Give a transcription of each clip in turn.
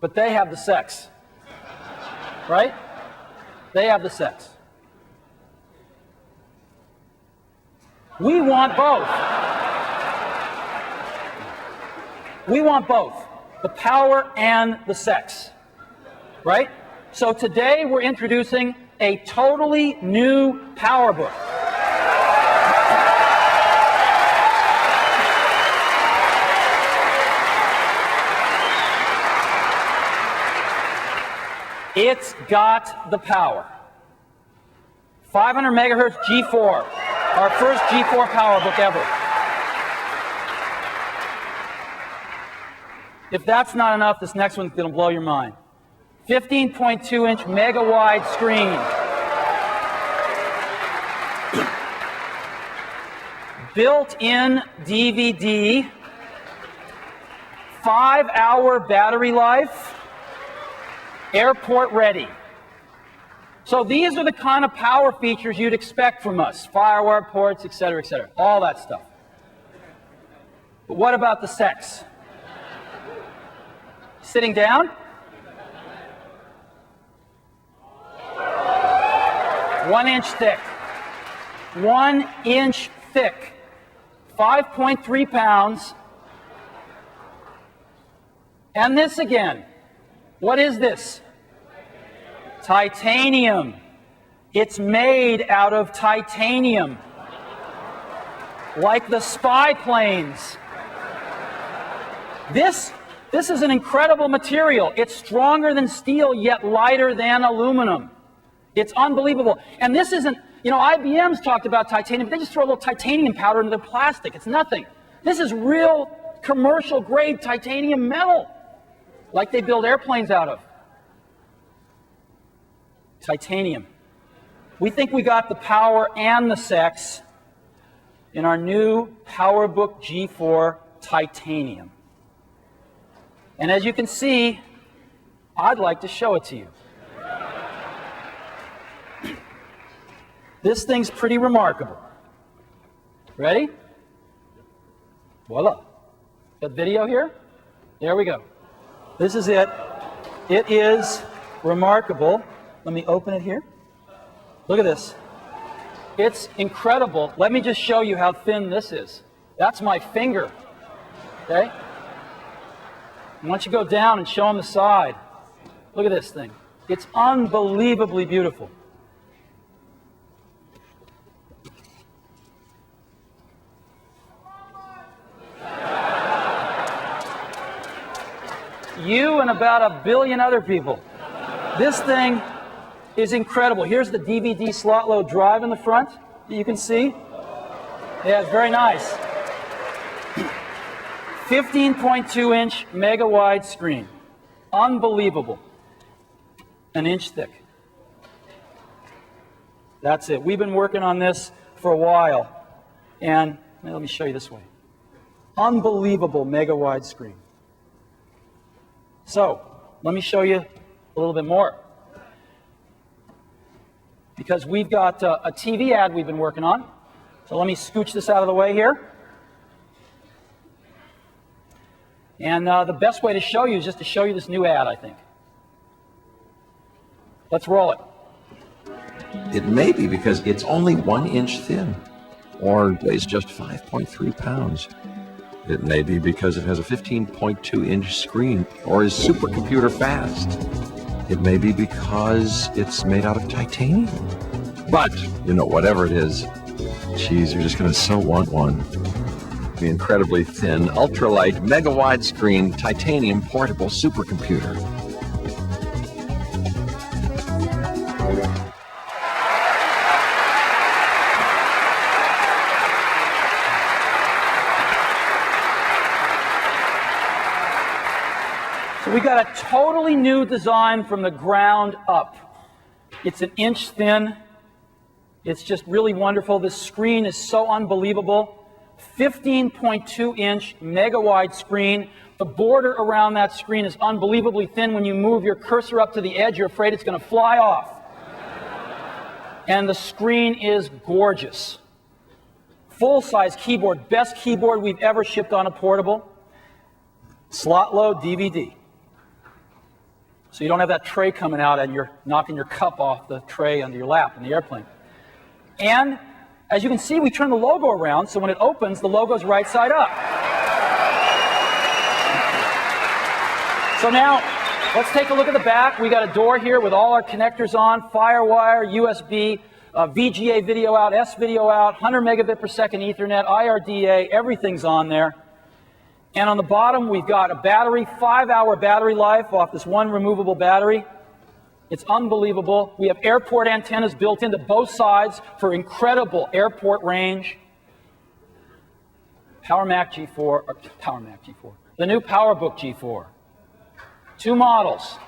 but they have the sex. Right? They have the sex. We want both. We want both, the power and the sex. Right? So today we're introducing a totally new PowerBook. It's got the power. 500 megahertz G4, our first G4 PowerBook ever. If that's not enough, this next one's going to blow your mind. 15.2-inch mega-wide screen. Built-in DVD, 5-hour battery life, airport ready. So these are the kind of power features you'd expect from us. Firewire ports, etc., all that stuff. But what about the sex? Sitting down? 1 inch thick. 1 inch thick. 5.3 pounds. And this again. What is this? Titanium. It's made out of titanium. Like the spy planes. This is an incredible material. It's stronger than steel, yet lighter than aluminum. It's unbelievable. And this isn't, you know, IBM's talked about titanium, but they just throw a little titanium powder into their plastic. It's nothing. This is real commercial grade titanium metal, like they build airplanes out of. Titanium. We think we got the power and the sex in our new PowerBook G4 Titanium. And as you can see, I'd like to show it to you. This thing's pretty remarkable. Ready? Voila. Got video here? There we go. This is it. It is remarkable. Let me open it here. Look at this. It's incredible. Let me just show you how thin this is. That's my finger. Okay? And once you go down and show them the side, look at this thing. It's unbelievably beautiful. You and about 1 billion other people. This thing is incredible. Here's the DVD slot load drive in the front that you can see. Yeah, it's very nice. 15.2-inch mega-wide screen. Unbelievable. 1 inch thick. That's it. We've been working on this for a while. And let me show you this way. Unbelievable mega-wide screen. So, let me show you a little bit more. Because we've got a TV ad we've been working on. So let me scooch this out of the way here. And the best way to show you is just to show you this new ad, I think. Let's roll it. It may be because it's only 1 inch thin, or weighs just 5.3 pounds. It may be because it has a 15.2-inch screen, or is supercomputer fast. It may be because it's made out of titanium. But, you know, whatever it is, geez, you're just going to so want one. The incredibly thin, ultralight, mega-wide screen, titanium portable supercomputer. We got a totally new design from the ground up. It's 1 inch thin. It's just really wonderful. This screen is so unbelievable. 15.2-inch mega-wide screen. The border around that screen is unbelievably thin. When you move your cursor up to the edge, you're afraid it's going to fly off. And the screen is gorgeous. Full-size keyboard. Best keyboard we've ever shipped on a portable. Slot load DVD. so you don't have that tray coming out and you're knocking your cup off the tray under your lap in the airplane. And as you can see, we turn the logo around, so when it opens, the logo's right side up. So now, let's take a look at the back. We got a door here with all our connectors on, FireWire, USB, VGA video out, S video out, 100 megabit per second Ethernet, IRDA, everything's on there. And on the bottom, we've got a battery, 5-hour battery life off this one removable battery. It's unbelievable. We have airport antennas built into both sides for incredible airport range. PowerBook G4, the new PowerBook G4. 2 models.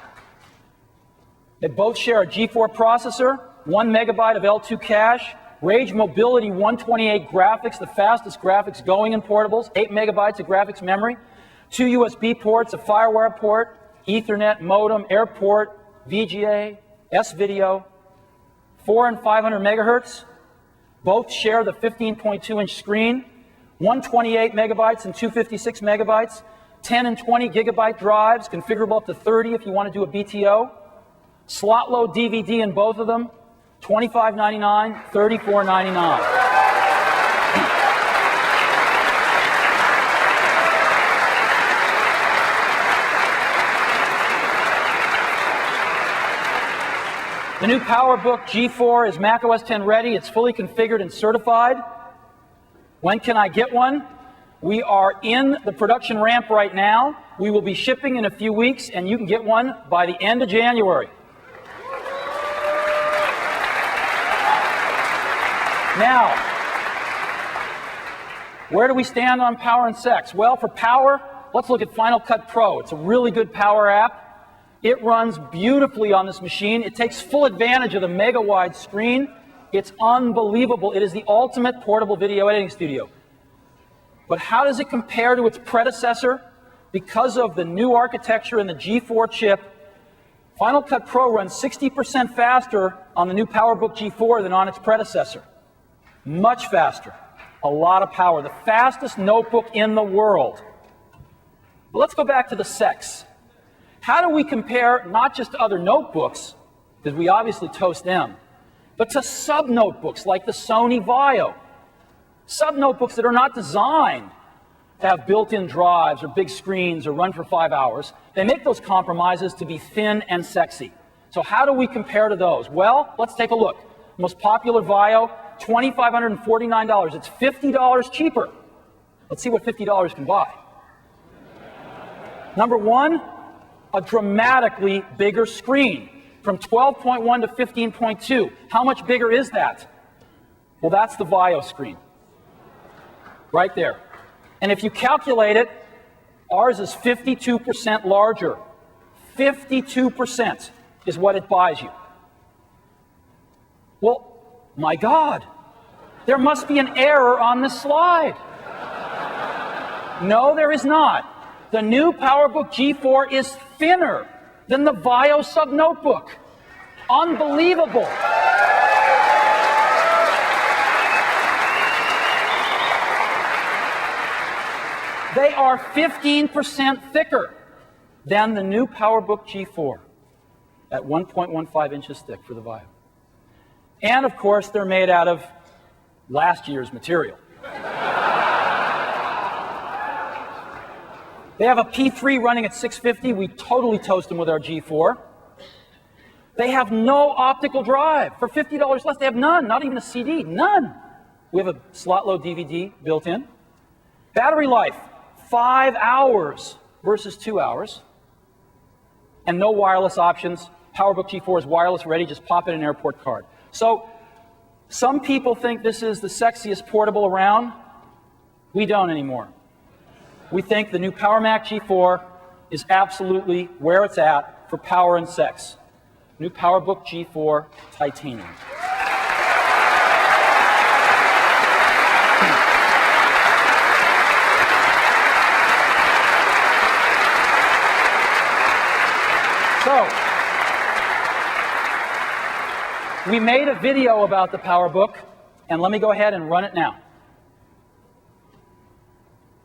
They both share a G4 processor, 1 megabyte of L2 cache, Rage Mobility 128 graphics, the fastest graphics going in portables, 8 megabytes of graphics memory, 2 USB ports, a FireWire port, Ethernet, modem, airport, VGA, S-video, 4 and 500 megahertz. Both share the 15.2-inch screen, 128 megabytes and 256 megabytes, 10 and 20 gigabyte drives, configurable up to 30 if you want to do a BTO. Slot load DVD in both of them, $25.99, $34.99. The new PowerBook G4 is macOS 10 ready. It's fully configured and certified. When can I get one? We are in the production ramp right now. We will be shipping in a few weeks, and you can get one by the end of January. Now, where do we stand on power and sex? Well, for power, let's look at Final Cut Pro. It's a really good power app. It runs beautifully on this machine. It takes full advantage of the mega-wide screen. It's unbelievable. It is the ultimate portable video editing studio. But how does it compare to its predecessor? Because of the new architecture and the G4 chip, Final Cut Pro runs 60% faster on the new PowerBook G4 than on its predecessor. Much faster. A lot of power. The fastest notebook in the world. But let's go back to the sex. How do we compare not just to other notebooks, because we obviously toast them, but to sub-notebooks like the Sony Vaio? Sub-notebooks that are not designed to have built-in drives or big screens or run for 5 hours. They make those compromises to be thin and sexy. So how do we compare to those? Well, let's take a look. Most popular Vaio, $2,549. It's $50 cheaper. Let's see what $50 can buy. Number one, a dramatically bigger screen, from 12.1 to 15.2. How much bigger is that? Well, that's the Vaio screen. Right there. And if you calculate it, ours is 52% larger. 52% is what it buys you. Well, my God, there must be an error on this slide. No, there is not. The new PowerBook G4 is thinner than the Vaio sub-notebook. Unbelievable. They are 15% thicker than the new PowerBook G4 at 1.15 inches thick for the Vaio. And of course, they're made out of last year's material. They have a P3 running at 650. We totally toast them with our G4. They have no optical drive. For $50 less, they have none, not even a CD, none. We have a slot load DVD built in. Battery life, 5 hours versus 2 hours. And no wireless options. PowerBook G4 is wireless ready, just pop in an airport card. So, some people think this is the sexiest portable around. We don't anymore. We think the new PowerBook G4 is absolutely where it's at for power and sex. New PowerBook G4 Titanium. So, we made a video about the PowerBook, and let me go ahead and run it now.